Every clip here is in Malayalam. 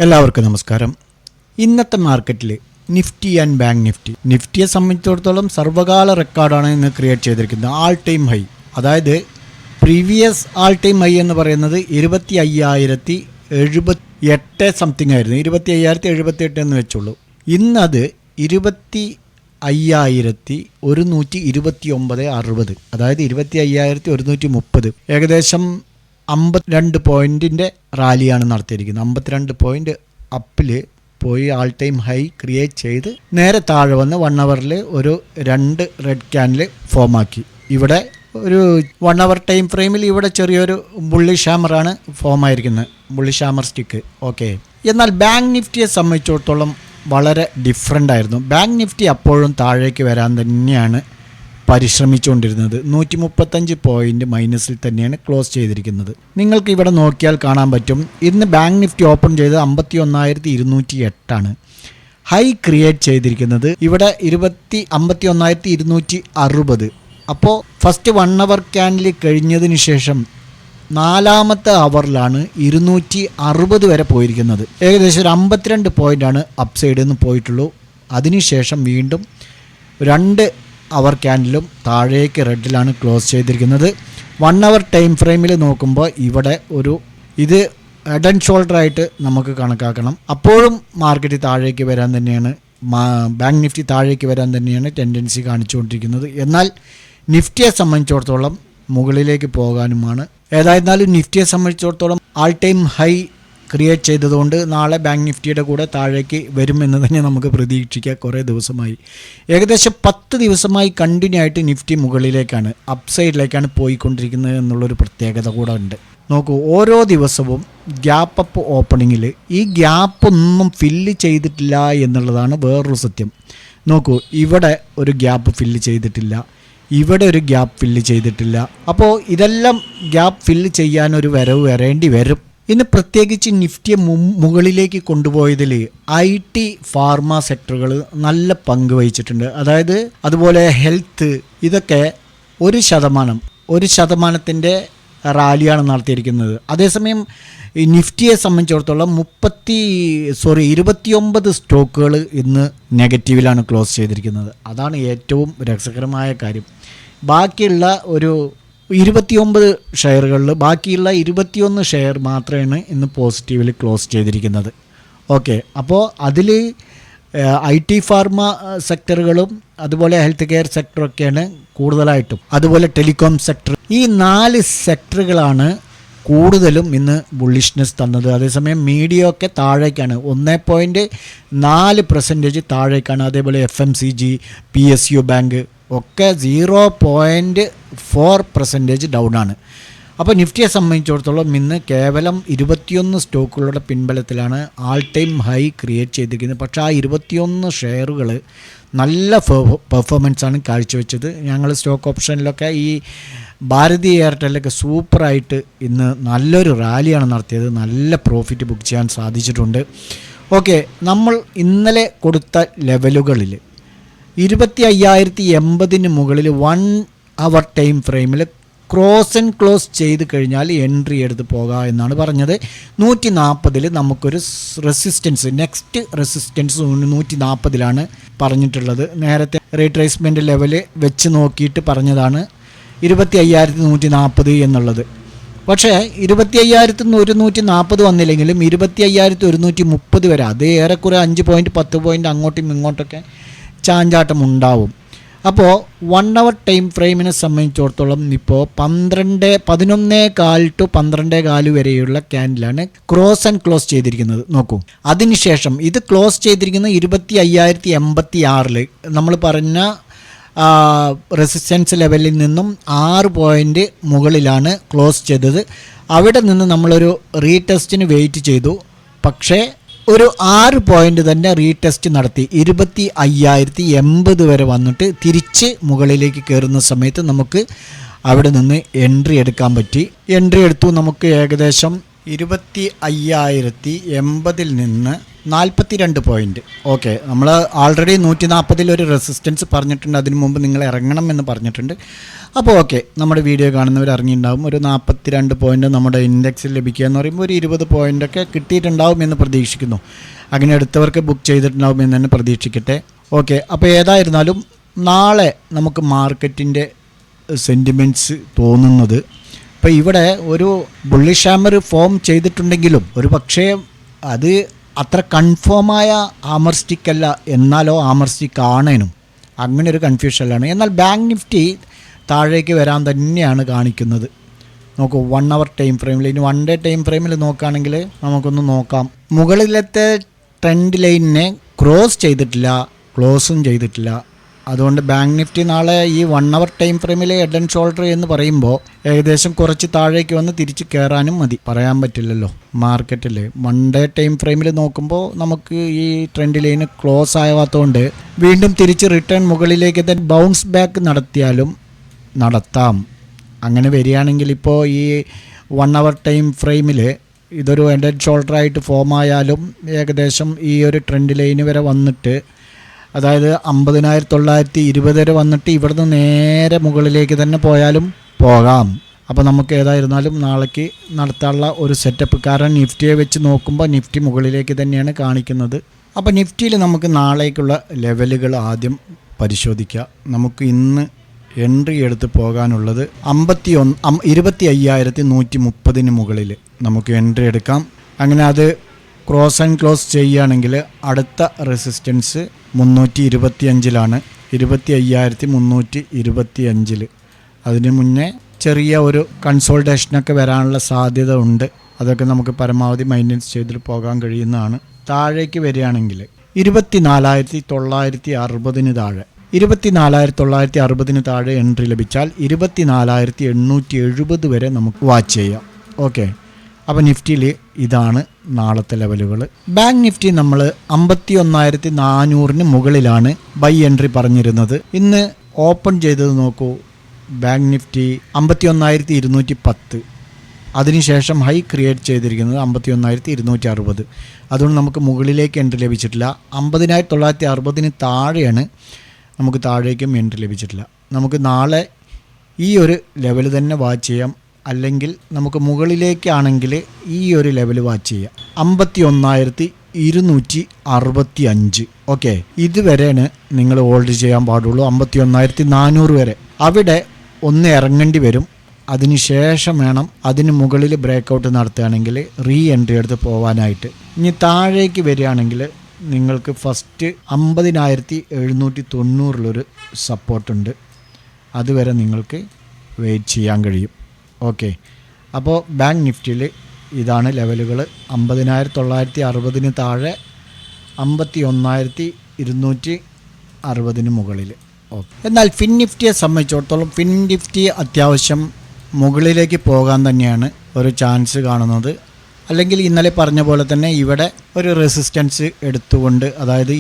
എല്ലാവർക്കും നമസ്കാരം. ഇന്നത്തെ മാർക്കറ്റിൽ നിഫ്റ്റി ആൻഡ് ബാങ്ക് നിഫ്റ്റിയെ സംബന്ധിച്ചിടത്തോളം സർവകാല റെക്കോർഡാണ് ഇന്ന് ക്രിയേറ്റ് ചെയ്തിരിക്കുന്നത്. ആൾ ടൈം ഹൈ, അതായത് പ്രീവിയസ് ആൾ ടൈം ഹൈ എന്ന് പറയുന്നത് 25,078 സംതിങ് ആയിരുന്നു. 25,078 എന്ന് വെച്ചുള്ളൂ. ഇന്നത് 25,129.60, അതായത് 25,130, ഏകദേശം 52 പോയിൻറ്റിൻ്റെ റാലിയാണ് നടത്തിയിരിക്കുന്നത്. 52 പോയിൻ്റ് അപ്പിൽ പോയി ആൾ ടൈം ഹൈ ക്രിയേറ്റ് ചെയ്ത് നേരെ താഴെ വന്ന് 1 അവറിൽ ഒരു 2 റെഡ് ക്യാൻഡിൽ ഫോമാക്കി. ഇവിടെ ഒരു 1 അവർ ടൈം ഫ്രെയിമിൽ ഇവിടെ ചെറിയൊരു ബുള്ളിഷ് ഹാമറാണ് ഫോം ആയിരിക്കുന്നത്, ബുള്ളിഷ് ഹാമർ സ്റ്റിക്ക്. ഓക്കെ, എന്നാൽ ബാങ്ക് നിഫ്റ്റിയെ സംബന്ധിച്ചിടത്തോളം വളരെ ഡിഫറെൻ്റ് ആയിരുന്നു. ബാങ്ക് നിഫ്റ്റി അപ്പോഴും താഴേക്ക് വരാൻ തന്നെയാണ് പരിശ്രമിച്ചുകൊണ്ടിരുന്നത്. 135 പോയിൻ്റ് മൈനസിൽ തന്നെയാണ് ക്ലോസ് ചെയ്തിരിക്കുന്നത്. നിങ്ങൾക്ക് ഇവിടെ നോക്കിയാൽ കാണാൻ പറ്റും, ഇന്ന് ബാങ്ക് നിഫ്റ്റി ഓപ്പൺ ചെയ്ത് 51,208 ഹൈ ക്രിയേറ്റ് ചെയ്തിരിക്കുന്നത് ഇവിടെ 51,260. അപ്പോൾ ഫസ്റ്റ് 1 അവർ ക്യാൻഡിൽ കഴിഞ്ഞതിന് ശേഷം 4ാമത്തെ അവറിലാണ് 260 വരെ പോയിരിക്കുന്നത്. ഏകദേശം ഒരു 52 പോയിൻ്റാണ് അപ്പ് സൈഡിൽ നിന്ന് പോയിട്ടുള്ളൂ. അതിനുശേഷം വീണ്ടും 2 അവർ ക്യാൻഡിലും താഴേക്ക് റെഡിലാണ് ക്ലോസ് ചെയ്തിരിക്കുന്നത്. 1 അവർ ടൈം ഫ്രെയിമിൽ നോക്കുമ്പോൾ ഇവിടെ ഇത് ഹെഡ് ആൻഡ് ഷോൾഡർ ആയിട്ട് നമുക്ക് കണക്കാക്കണം. അപ്പോഴും മാർക്കറ്റ് താഴേക്ക് വരാൻ തന്നെയാണ്, ബാങ്ക് നിഫ്റ്റി താഴേക്ക് വരാൻ തന്നെയാണ് ടെൻഡൻസി കാണിച്ചുകൊണ്ടിരിക്കുന്നത്. എന്നാൽ നിഫ്റ്റിയെ സംബന്ധിച്ചിടത്തോളം മുകളിലേക്ക് പോകാനുമാണ്. ഏതായിരുന്നാലും നിഫ്റ്റിയെ സംബന്ധിച്ചിടത്തോളം ആൾ ടൈം ഹൈ ക്രിയേറ്റ് ചെയ്തതുകൊണ്ട് നാളെ ബാങ്ക് നിഫ്റ്റിയുടെ കൂടെ താഴേക്ക് വരുമെന്ന് തന്നെ നമുക്ക് പ്രതീക്ഷിക്കാം. കുറേ ദിവസമായി, ഏകദേശം 10 ദിവസമായി കണ്ടിന്യൂ ആയിട്ട് നിഫ്റ്റി മുകളിലേക്കാണ്, അപ്പ് സൈഡിലേക്കാണ് പോയിക്കൊണ്ടിരിക്കുന്നത് എന്നുള്ളൊരു പ്രത്യേകത കൂടെ ഉണ്ട്. നോക്കൂ, ഓരോ ദിവസവും ഗ്യാപ്പ് അപ്പ് ഓപ്പണിങ്ങിൽ ഈ ഗ്യാപ്പൊന്നും ഫില്ല് ചെയ്തിട്ടില്ല എന്നുള്ളതാണ് വേറൊരു സത്യം. നോക്കൂ, ഇവിടെ ഒരു ഗ്യാപ്പ് ഫില്ല് ചെയ്തിട്ടില്ല, ഇവിടെ ഒരു ഗ്യാപ്പ് ഫില്ല് ചെയ്തിട്ടില്ല. അപ്പോൾ ഇതെല്ലാം ഗ്യാപ്പ് ഫില്ല് ചെയ്യാനൊരു വരവ് വരേണ്ടി വരും. ഇന്ന് പ്രത്യേകിച്ച് നിഫ്റ്റിയെ മുകളിലേക്ക് കൊണ്ടുപോയതിൽ IT, ഫാർമ സെക്ടറുകൾ നല്ല പങ്ക് വഹിച്ചിട്ടുണ്ട്. അതായത് അതുപോലെ ഹെൽത്ത്, ഇതൊക്കെ 1% റാലിയാണ് നടത്തിയിരിക്കുന്നത്. അതേസമയം ഈ നിഫ്റ്റിയെ സംബന്ധിച്ചിടത്തോളം 29 സ്റ്റോക്കുകൾ ഇന്ന് നെഗറ്റീവിലാണ് ക്ലോസ് ചെയ്തിരിക്കുന്നത്. അതാണ് ഏറ്റവും രസകരമായ കാര്യം. ബാക്കിയുള്ള ഒരു 29 ഷെയറുകളിൽ ബാക്കിയുള്ള 21 ഷെയർ മാത്രമാണ് ഇന്ന് പോസിറ്റീവിൽ ക്ലോസ് ചെയ്തിരിക്കുന്നത്. ഓക്കെ, അപ്പോൾ അതിൽ IT, ഫാർമ സെക്ടറുകളും അതുപോലെ ഹെൽത്ത് കെയർ സെക്ടറൊക്കെയാണ് കൂടുതലായിട്ടും, അതുപോലെ ടെലികോം സെക്ടർ, ഈ 4 സെക്ടറുകളാണ് കൂടുതലും ഇന്ന് ബുള്ളിഷ്നെസ് തന്നത്. അതേസമയം മീഡിയ ഒക്കെ താഴേക്കാണ്, 1.4% താഴേക്കാണ്. അതേപോലെ FMCG, PSU ബാങ്ക് ഒക്കെ 0.4% ഡൗൺ ആണ്. അപ്പോൾ നിഫ്റ്റിയെ സംബന്ധിച്ചിടത്തോളം ഇന്ന് കേവലം 21 സ്റ്റോക്കുകളുടെ പിൻബലത്തിലാണ് ആൾ ടൈം ഹൈ ക്രിയേറ്റ് ചെയ്തിരിക്കുന്നത്. പക്ഷേ ആ 21 ഷെയറുകൾ നല്ല പെർഫോമൻസാണ് കാഴ്ചവെച്ചത്. ഞങ്ങൾ സ്റ്റോക്ക് ഓപ്ഷനിലൊക്കെ ഈ ഭാരതി എയർടെല്ലൊക്കെ സൂപ്പറായിട്ട് ഇന്ന് നല്ലൊരു റാലിയാണ് നടത്തിയത്. നല്ല പ്രോഫിറ്റ് ബുക്ക് ചെയ്യാൻ സാധിച്ചിട്ടുണ്ട്. ഓക്കെ, നമ്മൾ ഇന്നലെ കൊടുത്ത ലെവലുകളിൽ 25,080 മുകളിൽ 1 അവർ ടൈം ഫ്രെയിമിൽ ക്ലോസ് ചെയ്ത് കഴിഞ്ഞാൽ എൻട്രി എടുത്ത് പോകാം എന്നാണ് പറഞ്ഞത്. 140 നമുക്കൊരു റെസിസ്റ്റൻസ്, നെക്സ്റ്റ് റെസിസ്റ്റൻസ് 140 പറഞ്ഞിട്ടുള്ളത്. നേരത്തെ റീട്രേസ്മെൻറ്റ് ലെവൽ വെച്ച് നോക്കിയിട്ട് പറഞ്ഞതാണ് 25,140 എന്നുള്ളത്. പക്ഷേ 25,140 വന്നില്ലെങ്കിലും 25,130 വരെ, അത് ഏറെക്കുറെ 5 പോയിൻറ്റ് 10 പോയിൻറ്റ് അങ്ങോട്ടും ഇങ്ങോട്ടൊക്കെ ചാഞ്ചാട്ടം ഉണ്ടാവും. അപ്പോൾ 1 അവർ ടൈം ഫ്രെയിമിനെ സംബന്ധിച്ചിടത്തോളം ഇപ്പോൾ 11:15 to 12:15 വരെയുള്ള ക്യാൻഡിലാണ് ക്ലോസ് ചെയ്തിരിക്കുന്നത്. നോക്കൂ, അതിനുശേഷം ഇത് ക്ലോസ് ചെയ്തിരിക്കുന്നത് 25,086 നമ്മൾ പറഞ്ഞ റെസിസ്റ്റൻസ് ലെവലിൽ നിന്നും 6 പോയിൻ്റ് മുകളിലാണ് ക്ലോസ് ചെയ്തത്. അവിടെ നിന്ന് നമ്മളൊരു റീടെസ്റ്റിന് വെയിറ്റ് ചെയ്തു. പക്ഷേ ഒരു 6 പോയിൻ്റ് തന്നെ റീടെസ്റ്റ് നടത്തി 25,080 വരെ വന്നിട്ട് തിരിച്ച് മുകളിലേക്ക് കയറുന്ന സമയത്ത് നമുക്ക് അവിടെ നിന്ന് എൻട്രി എടുക്കാൻ പറ്റി. എൻട്രി എടുത്തു. നമുക്ക് ഏകദേശം 25,080 നിന്ന് 42 പോയിൻറ്റ്. ഓക്കെ, നമ്മൾ ആൾറെഡി 140 ഒരു റെസിസ്റ്റൻസ് പറഞ്ഞിട്ടുണ്ട്. അതിന് മുമ്പ് നിങ്ങൾ ഇറങ്ങണം എന്ന് പറഞ്ഞിട്ടുണ്ട്. അപ്പോൾ ഓക്കെ, നമ്മുടെ വീഡിയോ കാണുന്നവർ ഇറങ്ങിയിട്ടുണ്ടാവും. ഒരു 42 പോയിൻ്റ് നമ്മുടെ ഇൻഡെക്സിൽ ലഭിക്കുക എന്ന് പറയുമ്പോൾ ഒരു 20 പോയിൻ്റൊക്കെ കിട്ടിയിട്ടുണ്ടാവും എന്ന് പ്രതീക്ഷിക്കുന്നു. അങ്ങനെ എടുത്തവർക്ക് ബുക്ക് ചെയ്തിട്ടുണ്ടാവും എന്ന് തന്നെ പ്രതീക്ഷിക്കട്ടെ. ഓക്കെ, അപ്പോൾ ഏതായിരുന്നാലും നാളെ നമുക്ക് മാർക്കറ്റിൻ്റെ സെൻറ്റിമെൻറ്റ്സ് തോന്നുന്നത്, ഇപ്പോൾ ഇവിടെ ഒരു ബുള്ളിഷ് ഹാമർ ഫോം ചെയ്തിട്ടുണ്ടെങ്കിലും ഒരു പക്ഷേ അത് അത്ര കൺഫേമായ ആമർ സ്റ്റിക്ക് അല്ല, എന്നാലോ ആമർ സ്റ്റിക്ക് ആണേനും അങ്ങനെ ഒരു കൺഫ്യൂഷനിലാണ്. എന്നാൽ ബാങ്ക് നിഫ്റ്റി താഴേക്ക് വരാൻ തന്നെയാണ് കാണിക്കുന്നത്. നോക്കൂ, 1 hour ടൈം ഫ്രെയിമിൽ, ഇനി 1 day ടൈം ഫ്രെയിമിൽ നോക്കുകയാണെങ്കിൽ നമുക്കൊന്ന് നോക്കാം. മുകളിലത്തെ ട്രെൻഡ് ലൈനിനെ ക്രോസ് ചെയ്തിട്ടില്ല, ക്ലോസും ചെയ്തിട്ടില്ല. അതുകൊണ്ട് ബാങ്ക് നിഫ്റ്റി നാളെ ഈ 1 hour ടൈം ഫ്രെയിമിൽ ഹെഡ് ആൻഡ് ഷോൾഡർ എന്ന് പറയുമ്പോൾ ഏകദേശം കുറച്ച് താഴേക്ക് വന്ന് തിരിച്ച് കയറാനും മതി. പറയാൻ പറ്റില്ലല്ലോ മാർക്കറ്റിൽ. 1 day ടൈം ഫ്രെയിമിൽ നോക്കുമ്പോൾ നമുക്ക് ഈ ട്രെൻഡ് ലൈന് ക്ലോസ് ആവാത്തതുകൊണ്ട് വീണ്ടും തിരിച്ച് റിട്ടേൺ മുകളിലേക്ക് തന്നെ ബൗൺസ് ബാക്ക് നടത്താം. അങ്ങനെ വരികയാണെങ്കിൽ ഇപ്പോൾ ഈ 1 hour ടൈം ഫ്രെയിമിൽ ഇതൊരു ഹെഡ് ആൻഡ് ഷോൾഡർ ആയിട്ട് ഫോം ആയാലും ഏകദേശം ഈ ഒരു ട്രെൻഡ് ലൈന് വരെ വന്നിട്ട്, അതായത് 50,920 വരെ വന്നിട്ട് ഇവിടുന്ന് നേരെ മുകളിലേക്ക് തന്നെ പോയാലും പോകാം. അപ്പോൾ നമുക്ക് ഏതായിരുന്നാലും നാളേക്ക് നടത്താനുള്ള ഒരു സെറ്റപ്പ്, കാരണം നിഫ്റ്റിയെ വെച്ച് നോക്കുമ്പോൾ നിഫ്റ്റി മുകളിലേക്ക് തന്നെയാണ് കാണിക്കുന്നത്. അപ്പോൾ നിഫ്റ്റിയിൽ നമുക്ക് നാളേക്കുള്ള ലെവലുകൾ ആദ്യം പരിശോധിക്കാം. നമുക്ക് ഇന്ന് എൻട്രി എടുത്ത് പോകാനുള്ളത് 25,130 മുകളിൽ നമുക്ക് എൻട്രി എടുക്കാം. അങ്ങനെ അത് ക്രോസ് ആൻഡ് ക്ലോസ് ചെയ്യുകയാണെങ്കിൽ അടുത്ത റെസിസ്റ്റൻസ് 325 25,325. അതിന് മുന്നേ ചെറിയ ഒരു കൺസോൾട്ടേഷനൊക്കെ വരാനുള്ള സാധ്യത ഉണ്ട്. അതൊക്കെ നമുക്ക് പരമാവധി മെയിൻ്റെനൻസ് ചെയ്തിട്ട് പോകാൻ കഴിയുന്നതാണ്. താഴേക്ക് വരികയാണെങ്കിൽ 24,960 താഴെ, 24,960 താഴെ എൻട്രി ലഭിച്ചാൽ 24,870 വരെ നമുക്ക് വാച്ച് ചെയ്യാം. ഓക്കെ, അപ്പോൾ നിഫ്റ്റിയിൽ ഇതാണ് നാളത്തെ ലെവലുകൾ. ബാങ്ക് നിഫ്റ്റി നമ്മൾ 51,400 മുകളിലാണ് ബൈ എൻട്രി പറഞ്ഞിരുന്നത്. ഇന്ന് ഓപ്പൺ ചെയ്തത് നോക്കൂ, ബാങ്ക് നിഫ്റ്റി 51,210. അതിനുശേഷം ഹൈ ക്രിയേറ്റ് ചെയ്തിരിക്കുന്നത് 51,260. അതുകൊണ്ട് നമുക്ക് മുകളിലേക്ക് എൻട്രി ലഭിച്ചിട്ടില്ല. 50,960 താഴെയാണ് നമുക്ക് താഴേക്കും എൻട്രി ലഭിച്ചിട്ടില്ല. നമുക്ക് നാളെ ഈ ഒരു ലെവൽ തന്നെ വാച്ച് ചെയ്യാം. അല്ലെങ്കിൽ നമുക്ക് മുകളിലേക്കാണെങ്കിൽ ഈ ഒരു ലെവൽ വാച്ച് ചെയ്യാം, 51,265. ഓക്കെ, ഇതുവരെയാണ് നിങ്ങൾ ഹോൾഡ് ചെയ്യാൻ പാടുള്ളൂ. 51,400 വരെ അവിടെ ഒന്ന് ഇറങ്ങേണ്ടി വരും. അതിനുശേഷം വേണം അതിന് മുകളിൽ ബ്രേക്കൗട്ട് നടത്തുകയാണെങ്കിൽ റീ എൻട്രി എടുത്ത് പോകാനായിട്ട്. ഇനി താഴേക്ക് വരികയാണെങ്കിൽ നിങ്ങൾക്ക് ഫസ്റ്റ് 50,790 സപ്പോർട്ടുണ്ട്. അതുവരെ നിങ്ങൾക്ക് വെയിറ്റ് ചെയ്യാൻ കഴിയും. ഓക്കെ, അപ്പോൾ ബാങ്ക് നിഫ്റ്റിയിൽ ഇതാണ് ലെവലുകൾ. 50,960 താഴെ, 51,260 മുകളിൽ. ഓക്കെ, എന്നാൽ ഫിൻ നിഫ്റ്റിയെ സംബന്ധിച്ചിടത്തോളം ഫിൻ നിഫ്റ്റി അത്യാവശ്യം മുകളിലേക്ക് പോകാൻ തന്നെയാണ് ഒരു ചാൻസ് കാണുന്നത്. അല്ലെങ്കിൽ ഇന്നലെ പറഞ്ഞ പോലെ തന്നെ ഇവിടെ ഒരു റെസിസ്റ്റൻസ് എടുത്തുകൊണ്ട്, അതായത്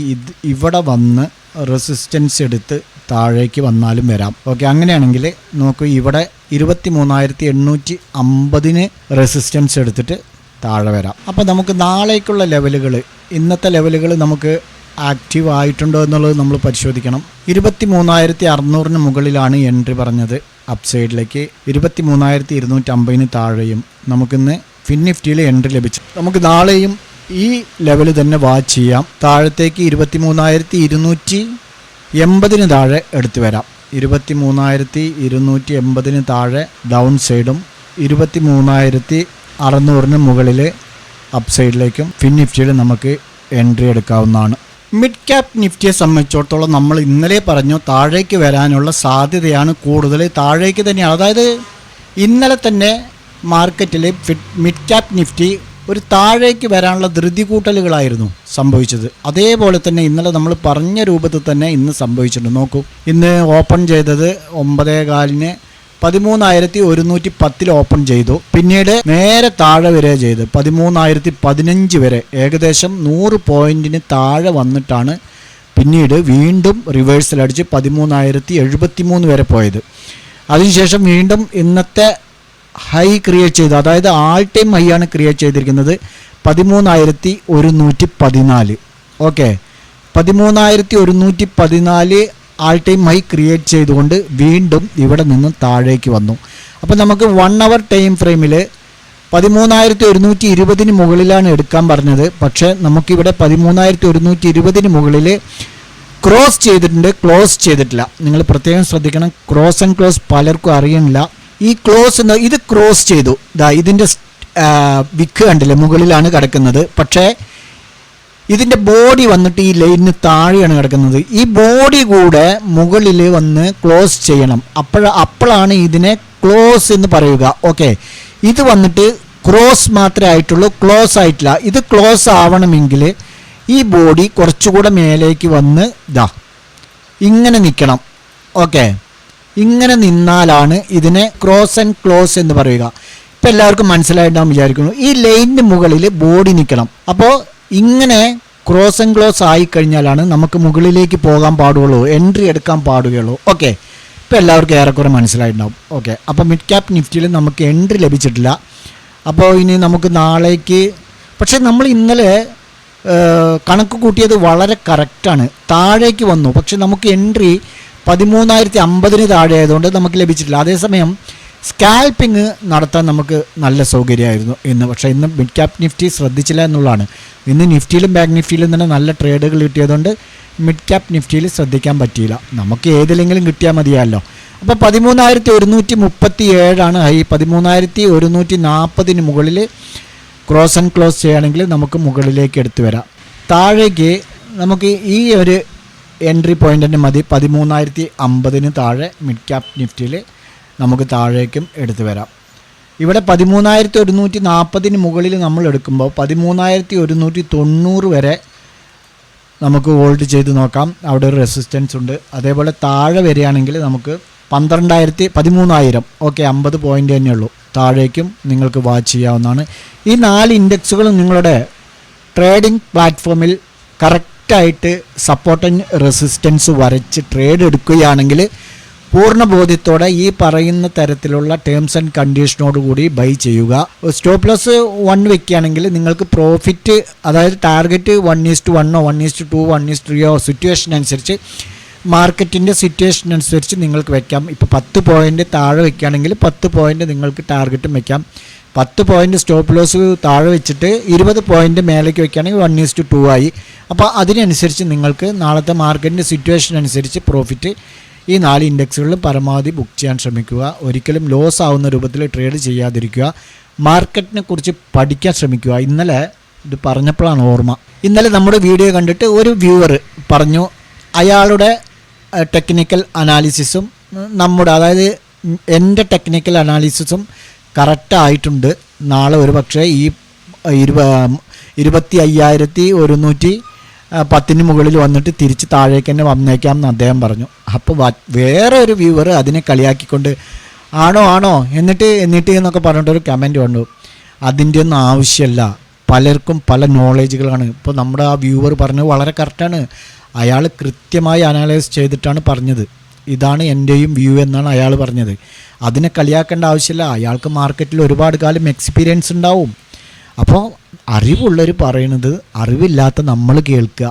ഇവിടെ വന്ന് റെസിസ്റ്റൻസ് എടുത്ത് താഴേക്ക് വന്നാലും വരാം. ഓക്കെ, അങ്ങനെയാണെങ്കിൽ നോക്കൂ, ഇവിടെ 23,850 റെസിസ്റ്റൻസ് എടുത്തിട്ട് താഴെ വരാം. അപ്പോൾ നമുക്ക് നാളേക്കുള്ള ലെവലുകൾ, ഇന്നത്തെ ലെവലുകൾ നമുക്ക് ആക്റ്റീവ് ആയിട്ടുണ്ടോ എന്നുള്ളത് നമ്മൾ പരിശോധിക്കണം. 23,600 മുകളിലാണ് എൻട്രി പറഞ്ഞത് അപ്സൈഡിലേക്ക്, 23,250 താഴെയും നമുക്കിന്ന് ഫിൻ നിഫ്റ്റിയിൽ എൻട്രി ലഭിച്ചു. നമുക്ക് നാളെയും ഈ ലെവൽ തന്നെ വാച്ച് ചെയ്യാം. താഴത്തേക്ക് 23,280 താഴെ എടുത്തു വരാം. 23,280 താഴെ ഡൗൺ സൈഡും 23,600 മുകളിൽ അപ്പ് സൈഡിലേക്കും ഫിൻ നിഫ്റ്റിയിൽ നമുക്ക് എൻട്രി എടുക്കാവുന്നതാണ്. മിഡ് ക്യാപ് നിഫ്റ്റിയെ സംബന്ധിച്ചിടത്തോളം നമ്മൾ ഇന്നലെ പറഞ്ഞു താഴേക്ക് വരാനുള്ള സാധ്യതയാണ് കൂടുതൽ. താഴേക്ക് തന്നെയാണ്, അതായത് ഇന്നലെ തന്നെ മാർക്കറ്റിൽ മിഡ് ക്യാപ് നിഫ്റ്റി ഒരു താഴേക്ക് വരാനുള്ള ധൃതി കൂട്ടലുകളായിരുന്നു സംഭവിച്ചത്. അതേപോലെ തന്നെ ഇന്നലെ നമ്മൾ പറഞ്ഞ രൂപത്തിൽ തന്നെ ഇന്ന് സംഭവിച്ചിട്ടുണ്ട്. നോക്കൂ, ഇന്ന് ഓപ്പൺ ചെയ്തത് 9:15 13,110 ഓപ്പൺ ചെയ്തു. പിന്നീട് നേരെ താഴെ വരെ ചെയ്ത് 13,015 വരെ, ഏകദേശം 100 പോയിന്റിന് താഴെ വന്നിട്ടാണ് പിന്നീട് വീണ്ടും റിവേഴ്സൽ അടിച്ച് 13,073 വരെ പോയത്. അതിനുശേഷം വീണ്ടും ഇന്നത്തെ ഹൈ ക്രിയേറ്റ് ചെയ്തു, അതായത് ആൾ ടൈം ഹൈ ആണ് ക്രിയേറ്റ് ചെയ്തിരിക്കുന്നത് 13,114. Okay, 13,114 all time high create ചെയ്തുകൊണ്ട് വീണ്ടും ഇവിടെ നിന്ന് താഴേക്ക് വന്നു. അപ്പോൾ നമുക്ക് 1 അവർ ടൈം ഫ്രെയിമിൽ 13,120 മുകളിലാണ് എടുക്കാൻ പറഞ്ഞത്. പക്ഷേ നമുക്കിവിടെ 13,120 മുകളിൽ ക്രോസ് ചെയ്തിട്ടുണ്ട്, ക്ലോസ് ചെയ്തിട്ടില്ല. നിങ്ങൾ പ്രത്യേകം ശ്രദ്ധിക്കണം, ക്രോസ് ആൻഡ് ക്ലോസ് പലർക്കും അറിയണില്ല. ഈ ക്ലോസ് ഇത് ക്രോസ് ചെയ്തു, ഇതിൻ്റെ വിക്ക് കണ്ടില്ലേ മുകളിലാണ് കിടക്കുന്നത്. പക്ഷേ ഇതിൻ്റെ ബോഡി വന്നിട്ട് ഈ ലൈനിന് താഴെയാണ് കിടക്കുന്നത്. ഈ ബോഡി കൂടെ മുകളിൽ വന്ന് ക്ലോസ് ചെയ്യണം, അപ്പോഴാണ് ഇതിനെ ക്ലോസ് എന്ന് പറയുക. ഓക്കെ, ഇത് വന്നിട്ട് ക്രോസ് മാത്രമേ ആയിട്ടുള്ളൂ, ക്ലോസ് ആയിട്ടില്ല. ഇത് ക്ലോസ് ആവണമെങ്കിൽ ഈ ബോഡി കുറച്ചുകൂടെ മേലേക്ക് വന്ന് ഇങ്ങനെ നിൽക്കണം. ഓക്കെ, ഇങ്ങനെ നിന്നാലാണ് ഇതിനെ ക്രോസ് ആൻഡ് ക്ലോസ് എന്ന് പറയുക. ഇപ്പം എല്ലാവർക്കും മനസ്സിലായിട്ടുണ്ടാവും വിചാരിക്കുന്നു. ഈ ലൈനിന് മുകളിൽ ബോഡി നിൽക്കണം. അപ്പോൾ ഇങ്ങനെ ക്രോസ് ആൻഡ് ക്ലോസ് ആയിക്കഴിഞ്ഞാലാണ് നമുക്ക് മുകളിലേക്ക് പോകാൻ പാടുള്ളൂ, എൻട്രി എടുക്കാൻ പാടുകയുള്ളൂ. ഓക്കെ, ഇപ്പോൾ എല്ലാവർക്കും ഏറെക്കുറെ മനസ്സിലായിട്ടുണ്ടാവും. ഓക്കെ, അപ്പോൾ മിഡ് ക്യാപ് നിഫ്റ്റിയിൽ നമുക്ക് എൻട്രി ലഭിച്ചിട്ടില്ല. അപ്പോൾ ഇനി നമുക്ക് നാളേക്ക്, പക്ഷേ നമ്മൾ ഇന്നലെ കണക്ക് കൂട്ടിയത് വളരെ കറക്റ്റാണ്, താഴേക്ക് വന്നു. പക്ഷെ നമുക്ക് എൻട്രി 13,050 താഴെ ആയതുകൊണ്ട് നമുക്ക് ലഭിച്ചിട്ടില്ല. അതേസമയം സ്കാൽപ്പിംഗ് നടത്താൻ നമുക്ക് നല്ല സൗകര്യമായിരുന്നു ഇന്ന്. പക്ഷേ ഇന്ന് മിഡ് ക്യാപ് നിഫ്റ്റി ശ്രദ്ധിച്ചില്ല എന്നുള്ളതാണ്. ഇന്ന് നിഫ്റ്റിയിലും ബാങ്ക് നിഫ്റ്റിയിലും തന്നെ നല്ല ട്രേഡുകൾ കിട്ടിയതുകൊണ്ട് മിഡ് ക്യാപ് നിഫ്റ്റിയിൽ ശ്രദ്ധിക്കാൻ പറ്റിയില്ല. നമുക്ക് ഏതിലെങ്കിലും കിട്ടിയാൽ മതിയല്ലോ. അപ്പോൾ 13,137 ഹൈ. 13,140 മുകളിൽ ക്രോസ് ആൻഡ് ക്ലോസ് ചെയ്യുകയാണെങ്കിൽ നമുക്ക് മുകളിലേക്ക് എടുത്തു വരാം. താഴേക്ക് നമുക്ക് ഈ ഒരു എൻട്രി പോയിൻ്റ് തന്നെ മതി. 13,050 താഴെ മിഡ് ക്യാപ് നിഫ്റ്റിയിൽ നമുക്ക് താഴേക്കും എടുത്തു വരാം. ഇവിടെ 13,140 മുകളിൽ നമ്മൾ എടുക്കുമ്പോൾ 13,190 വരെ നമുക്ക് ഹോൾഡ് ചെയ്ത് നോക്കാം. അവിടെ ഒരു റെസിസ്റ്റൻസ് ഉണ്ട്. അതേപോലെ താഴെ വരികയാണെങ്കിൽ നമുക്ക് 13,000 ഓക്കെ, 50 പോയിൻ്റ് തന്നെയുള്ളൂ. താഴേക്കും നിങ്ങൾക്ക് വാച്ച് ചെയ്യാവുന്നതാണ്. ഈ 4 ഇൻഡെക്സുകളും നിങ്ങളുടെ ട്രേഡിംഗ് പ്ലാറ്റ്ഫോമിൽ കറക്റ്റായിട്ട് സപ്പോർട്ട് ആൻഡ് റെസിസ്റ്റൻസ് വരച്ച് ട്രേഡ് എടുക്കുകയാണെങ്കിൽ പൂർണ്ണ ബോധ്യത്തോടെ ഈ പറയുന്ന തരത്തിലുള്ള ടേംസ് ആൻഡ് കണ്ടീഷനോടുകൂടി ബൈ ചെയ്യുക. സ്റ്റോപ്പ് ലോസ് 1 വെക്കുകയാണെങ്കിൽ നിങ്ങൾക്ക് പ്രോഫിറ്റ്, അതായത് ടാർഗറ്റ് 1:1 1:2 1:3 സിറ്റുവേഷൻ അനുസരിച്ച്, മാർക്കറ്റിൻ്റെ സിറ്റുവേഷൻ അനുസരിച്ച് നിങ്ങൾക്ക് വെക്കാം. ഇപ്പോൾ 10 പോയിൻ്റ് താഴെ വെക്കുകയാണെങ്കിൽ 10 പോയിൻ്റ് നിങ്ങൾക്ക് ടാർഗറ്റും വെക്കാം. 10 പോയിൻ്റ് സ്റ്റോപ്പ് ലോസ് താഴെ വെച്ചിട്ട് 20 പോയിൻ്റ് മേലേക്ക് വെക്കുകയാണെങ്കിൽ 1:2 ആയി. അപ്പോൾ അതിനനുസരിച്ച് നിങ്ങൾക്ക് നാളത്തെ മാർക്കറ്റിൻ്റെ സിറ്റുവേഷൻ അനുസരിച്ച് പ്രോഫിറ്റ് ഈ 4 ഇൻഡെക്സുകളിൽ പരമാവധി ബുക്ക് ചെയ്യാൻ ശ്രമിക്കുക. ഒരിക്കലും ലോസ് ആവുന്ന രൂപത്തിൽ ട്രേഡ് ചെയ്യാതിരിക്കുക. മാർക്കറ്റിനെ കുറിച്ച് പഠിക്കാൻ ശ്രമിക്കുക. ഇന്നലെ ഇത് പറഞ്ഞപ്പോഴാണ് ഓർമ്മ, ഇന്നലെ നമ്മുടെ വീഡിയോ കണ്ടിട്ട് ഒരു വ്യൂവർ പറഞ്ഞു അയാളുടെ ടെക്നിക്കൽ അനാലിസിസും നമ്മുടെ, അതായത് എൻ്റെ ടെക്നിക്കൽ അനാലിസിസും കറക്റ്റായിട്ടുണ്ട്. നാളെ ഒരു പക്ഷേ ഈ 25,110 മുകളിൽ വന്നിട്ട് തിരിച്ച് താഴേക്ക് തന്നെ വന്നേക്കാം എന്ന് അദ്ദേഹം പറഞ്ഞു. അപ്പോൾ വേറെ ഒരു വ്യൂവർ അതിനെ കളിയാക്കിക്കൊണ്ട് ആണോ എന്നിട്ട് എന്നൊക്കെ പറഞ്ഞിട്ടൊരു കമൻറ്റ് കണ്ടു. അതിൻ്റെ ഒന്നും ആവശ്യമല്ല. പലർക്കും പല നോളേജുകളാണ്. ഇപ്പോൾ നമ്മുടെ ആ വ്യൂവർ പറഞ്ഞത് വളരെ കറക്റ്റാണ്. അയാൾ കൃത്യമായി അനലൈസ് ചെയ്തിട്ടാണ് പറഞ്ഞത്. ഇതാണ് എൻ്റെയും വ്യൂ എന്നാണ് അയാൾ പറഞ്ഞത്. അതിനെ കളിയാക്കേണ്ട ആവശ്യമില്ല. അയാൾക്ക് മാർക്കറ്റിൽ ഒരുപാട് കാലം എക്സ്പീരിയൻസ് ഉണ്ടാവും. അപ്പോൾ അറിവുള്ളവർ പറയുന്നത് അറിവില്ലാത്ത നമ്മൾ കേൾക്കുക,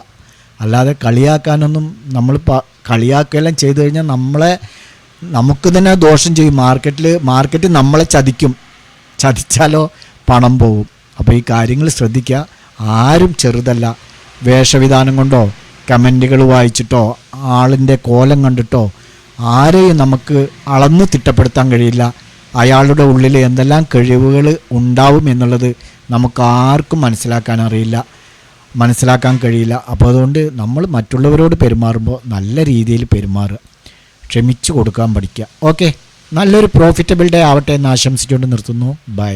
അല്ലാതെ കളിയാക്കാനൊന്നും നമ്മൾ കളിയാക്കുകയെല്ലാം ചെയ്തു കഴിഞ്ഞാൽ നമുക്ക് തന്നെ ദോഷം ചെയ്യും. മാർക്കറ്റ് നമ്മളെ ചതിച്ചാലോ പണം പോകും. അപ്പോൾ ഈ കാര്യങ്ങൾ ശ്രദ്ധിക്കുക. ആരും ചെറുതല്ല. വേഷവിധാനം കൊണ്ടോ കമൻറ്റുകൾ വായിച്ചിട്ടോ ആളിൻ്റെ കോലം കണ്ടിട്ടോ ആരെയും നമുക്ക് അളന്ന് തിട്ടപ്പെടുത്താൻ കഴിയില്ല. അയാളുടെ ഉള്ളിൽ എന്തെല്ലാം കഴിവുകൾ ഉണ്ടാവും എന്നുള്ളത് നമുക്ക് ആർക്കും മനസ്സിലാക്കാൻ കഴിയില്ല. അപ്പോൾ അതുകൊണ്ട് നമ്മൾ മറ്റുള്ളവരോട് പെരുമാറുമ്പോൾ നല്ല രീതിയിൽ പെരുമാറുക, ക്ഷമിച്ചു കൊടുക്കാൻ പഠിക്കുക. ഓക്കെ, നല്ലൊരു പ്രോഫിറ്റബിൾ ഡേ ആവട്ടെ എന്ന് ആശംസിച്ചുകൊണ്ട് നിർത്തുന്നു. ബൈ.